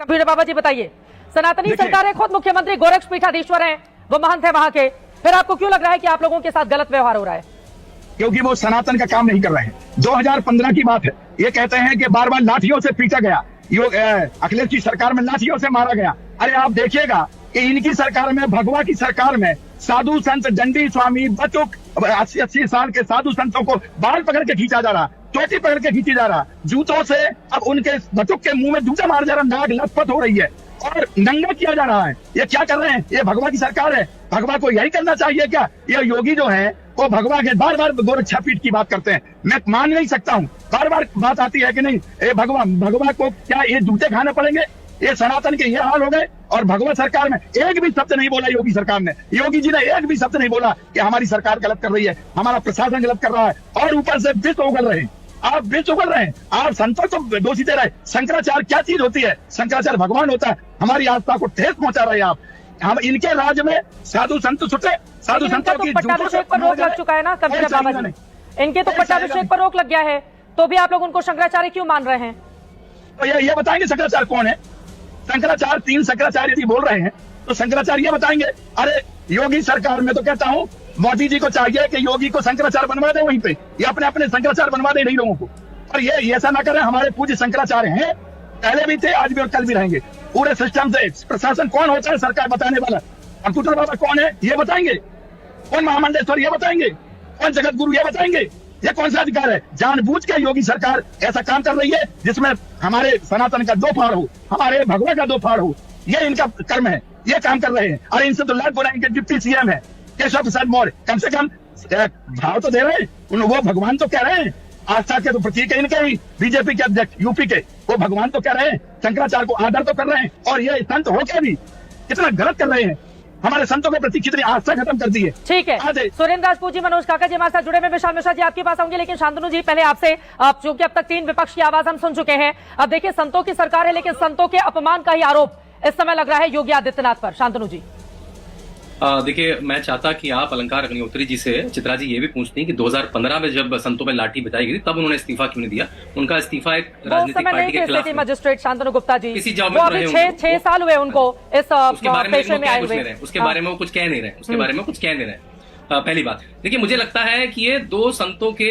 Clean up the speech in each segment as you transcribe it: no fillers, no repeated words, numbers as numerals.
Computer बाबा जी बताइए, सनातनी सरकार है, खुद मुख्यमंत्री गोरक्ष पीठाधीश्वर हैं, वो महंत है वहां के, फिर आपको क्यों लग रहा है कि आप लोगों के साथ गलत व्यवहार हो रहा है? क्योंकि वो सनातन का काम नहीं कर रहे हैं। 2015 की बात है, ये कहते हैं कि बार बार लाठियों से पीटा गया, अखिलेश की सरकार में लाठियों से मारा गया। अरे आप देखिएगा कि इनकी सरकार में, भगवा की सरकार में साधु संत, दंडी स्वामी, बचुक 80 साल के साधु संतों को बाल पकड़ के खींचा जा रहा, चोटी पकड़ के खींची जा रहा, जूतों से अब उनके बचुक के मुंह में जूता मार जा रहा, नाक लथपथ हो रही है और नंगा किया जा रहा है। ये क्या कर रहे हैं? ये भगवा की सरकार है। भगवा को यही करना चाहिए क्या? ये योगी जो है वो भगवा के बार बार गोरक्षा पीठ की बात करते हैं, मैं मान नहीं सकता हूँ। बार बार बात आती है कि नहीं, ये भगवा को क्या ये जूते खाने पड़ेंगे? ये सनातन के ये हाल हो गए। और भगवा सरकार में एक भी शब्द नहीं बोला योगी सरकार ने, योगी जी ने एक भी शब्द नहीं बोला कि हमारी सरकार गलत कर रही है, हमारा प्रशासन गलत कर रहा है। और ऊपर से विष उगल रहे हैं, आप विष उगल रहे हैं, आप संतों को दोषी दे रहे हैं। शंकराचार्य क्या चीज होती है? शंकराचार्य भगवान होता है। हमारी आस्था को ठेस पहुंचा रहे हैं आप। हम इनके राज्य में साधु संत छुटे, साधु संतों की पट्टाभिषेक पर रोक लग चुका है ना कंप्यूटर बाबा जी, इनके तो पट्टाभिषेक पर रोक लग गया है, तो भी आप लोग उनको शंकराचार्य क्यों मान रहे हैं? तो ये बताएंगे शंकराचार्य कौन है? शंकराचार्य, 3 शंकराचार्य यदि बोल रहे हैं तो शंकराचार्य ये बताएंगे। अरे योगी सरकार में तो कहता हूँ मोदी जी को चाहिए कि योगी को शंकराचार्य बनवा दे, वहीं पे ये अपने अपने शंकराचार्य बनवा दे नहीं लोगों को। और ये ऐसा ना करें, हमारे पूज्य शंकराचार्य हैं, पहले भी थे, आज भी और कल भी रहेंगे। पूरे सिस्टम से प्रशासन कौन होता है सरकार बताने वाला? कंप्यूटर बाबा कौन है ये बताएंगे? कौन महामंडलेश्वर ये बताएंगे? कौन जगत गुरु ये बताएंगे? ये कौन सा अधिकार है? जानबूझ के योगी सरकार ऐसा काम कर रही है जिसमें हमारे सनातन का दो फाड़ हो, हमारे भगवा का दो फाड़ हो। ये इनका कर्म है, ये काम कर रहे हैं। और इनसे तो लाख गुना इनके डिप्टी सीएम है केशव प्रसाद मौर्य, कम से कम भाव तो दे रहे हैं। वो भगवान तो कह रहे हैं, आस्था के तो प्रतीक है इनके ही। बीजेपी के अध्यक्ष यूपी के, वो भगवान तो कह रहे हैं, शंकराचार्य को आदर तो कर रहे हैं। और ये संत होकर भी कितना गलत कर रहे हैं, हमारे संतों के प्रति कितनी आस्था खत्म कर दी है। ठीक है, सुरेंद्र राजपूत जी, मनोज काका जी हमारे साथ जुड़े में, विशाल मिश्रा जी आपके पास आऊंगे, लेकिन शांतनु जी पहले आपसे, क्योंकि अब तक 3 विपक्ष की आवाज हम सुन चुके हैं, अब देखिए संतों की सरकार है, लेकिन संतों के अपमान का ही आरोप इस समय लग रहा है योगी आदित्यनाथ पर। शांतनु जी देखिए, मैं चाहता कि आप अलंकार अग्निहोत्री जी से, चित्रा जी, ये भी पूछती कि 2015 में जब संतों में लाठी बचाई गई तब उन्होंने इस्तीफा क्यों नहीं दिया? उनका इस्तीफा एक राजनीतिक पार्टी के खिलाफ। मजिस्ट्रेट शांतनु गुप्ता जी, किसी जॉब में अभी 6 साल हुए उनको इस पेशे में आए हुए, उसके बारे में वो कुछ कह नहीं रहे, उसके बारे में कुछ कह नहीं रहे। पहली बात, देखिए मुझे लगता है कि ये 2 संतों के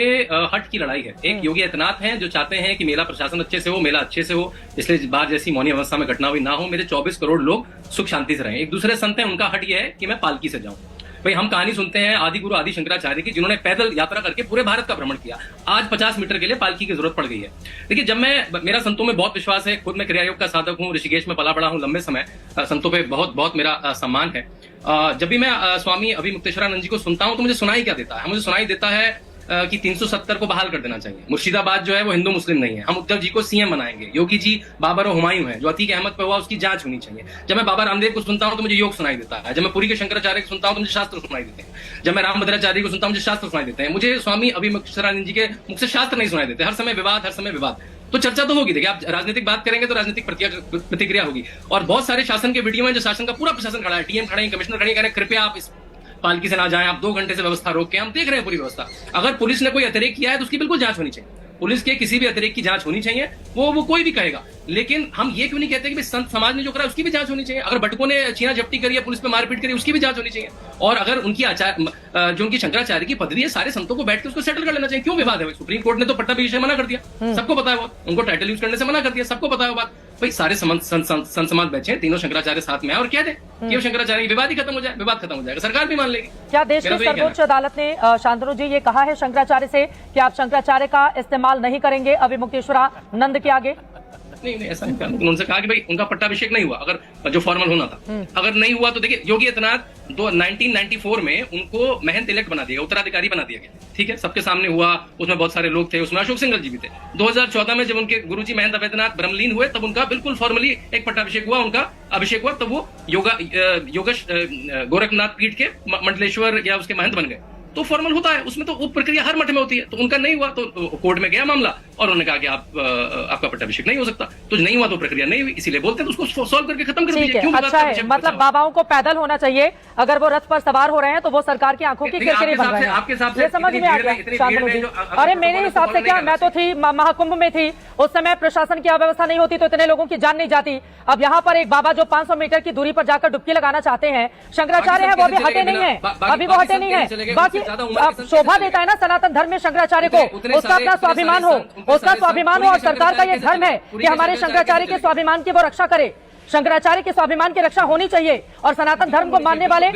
हट की लड़ाई है। एक योगी आदित्यनाथ हैं जो चाहते हैं कि मेरा प्रशासन अच्छे से हो, मेला अच्छे से हो, इसलिए बार जैसी मौनी अवस्था में घटना हुई ना हो, मेरे 24 करोड़ लोग सुख शांति से रहें। एक दूसरे संत हैं, उनका हट ये है कि मैं पालकी से जाऊं। भाई हम कहानी सुनते हैं आदि गुरु आदि शंकराचार्य की, जिन्होंने पैदल यात्रा करके पूरे भारत का भ्रमण किया। आज 50 मीटर के लिए पालकी की जरूरत पड़ गई है। देखिए, जब मेरा संतों में बहुत विश्वास है, खुद मैं क्रिया योग का साधक हूँ, ऋषिकेश में पला बड़ा हूँ लंबे समय, संतों पे बहुत मेरा सम्मान है। जब भी मैं स्वामी अभिमुक्तेश्वरानंद जी को सुनता हूं तो मुझे सुनाई क्या देता है? मुझे सुनाई देता है कि 370 को बहाल कर देना चाहिए। मुर्शिदाबाद जो है वो हिंदू मुस्लिम नहीं है, हम उद्धव जी को सीएम बनाएंगे। योगी जी बाबर और हुमायूं है, जो अतीक अहमद पे हुआ उसकी जांच होनी चाहिए। जब मैं बाबा रामदेव को सुनता हूं तो मुझे योग सुनाई देता है। जब मैं पुरी के शंकराचार्य को सुनता हूं तो मुझे शास्त्र सुनाई देते हैं। जब मैं रामभद्राचार्य को सुनता हूं मुझे शास्त्र सुनाई देते हैं। मुझे स्वामी अभिमुक्तेश्वरानंद जी के मुख से शास्त्र नहीं सुनाई देते। हर समय विवाद। तो चर्चा तो होगी। देखिए, आप राजनीतिक बात करेंगे तो राजनीतिक प्रतिक्रिया होगी। और बहुत सारे शासन के वीडियो में जो शासन का पूरा प्रशासन खड़ा है, टीएम खड़े हैं, कमिश्नर खड़े हैं, कृपया आप इस पालकी से ना जाएं, आप 2 घंटे से व्यवस्था रोक के, हम देख रहे हैं पूरी व्यवस्था। अगर पुलिस ने कोई अतिरेक किया है तो उसकी बिल्कुल जांच होनी चाहिए। पुलिस के किसी भी अतिरेक की जांच होनी चाहिए, वो कोई भी कहेगा। लेकिन हम ये क्यों नहीं कहते कि संत समाज ने जो करा उसकी भी जांच होनी चाहिए? अगर भटकों ने छीना झपटी करी है, पुलिस पे मारपीट करी, उसकी भी जांच होनी चाहिए। और अगर उनकी जो उनकी शंकराचार्य की पदवी है, सारे संतों को बैठ के उसको सेटल कर लेना चाहिए। क्यों विवाद है? सुप्रीम कोर्ट ने तो पट्टाभिषेक मना कर दिया, सबको पता है। वो उनको टाइटल यूज करने से मना कर दिया, सबको पता है वो बात। भाई सारे संत समाज बैठे, तीनों शंकराचार्य साथ में, और कह दे कि शंकराचार्य विवाद ही खत्म हो जाए, विवाद खत्म हो जाएगा, सरकार भी मान लेगी। क्या देश की सर्वोच्च अदालत ने, शांतनु जी, ये कहा है शंकराचार्य से कि आप शंकराचार्य का इस्तेमाल नहीं करेंगे अभिमुक्तेश्वरानंद के आगे? नहीं, ऐसा नहीं कहा। उन्होंने कहा कि भाई उनका पट्टाभिषेक नहीं हुआ, अगर जो फॉर्मल होना था, अगर नहीं हुआ तो देखिए, योगी आदित्यनाथ 1994 में उनको महंत इलेक्ट बना दिया, उत्तराधिकारी बना दिया गया। ठीक है, सबके सामने हुआ, उसमें बहुत सारे लोग थे, उसमें अशोक सिंघल जी भी थे। 2014 में जब उनके गुरुजी महंत अवैधनाथ ब्रह्मलीन हुए तब उनका बिल्कुल फॉर्मली एक पट्टाभिषेक हुआ, उनका अभिषेक हुआ, तब वो गोरखनाथ पीठ के मंडलेश्वर या उसके महंत बन गए। तो फॉर्मल होता है, उसमें तो वो प्रक्रिया हर मठ में होती है। तो उनका नहीं हुआ तो कोर्ट में गया मामला और उन्होंने कहा कि आपका पट्टाभिषेक नहीं हो सकता। तो नहीं हुआ तो प्रक्रिया नहीं हुई, इसीलिए बोलते हैं तो उसको सॉल्व करके खत्म कर ठीक दीजिए। है, अच्छा है, मतलब बाबाओं को पैदल होना चाहिए, अगर वो रथ पर सवार हो रहे हैं तो वो सरकार की आंखों की किरकिरी बन रहे हैं। आपके हिसाब से ये समझ में आ गया शांतनु जी। अरे मेरे हिसाब से क्या, मैं तो थी महाकुंभ में थी, उस समय प्रशासन की अव्यवस्था नहीं होती तो इतने लोगों की जान नहीं जाती। अब यहाँ पर एक बाबा जो 500 मीटर की दूरी पर जाकर डुबकी लगाना चाहते हैं, शंकराचार्य है वो अभी हटे नहीं है, अभी वो हटे नहीं है। बाकी शोभा देता है ना सनातन धर्म में शंकराचार्य को, उसका अपना स्वाभिमान हो, उसका स्वाभिमान हो, और सरकार का ये धर्म है कि हमारे शंकराचार्य के स्वाभिमान की वो रक्षा करे। शंकराचार्य के स्वाभिमान की रक्षा होनी चाहिए और सनातन धर्म को मानने वाले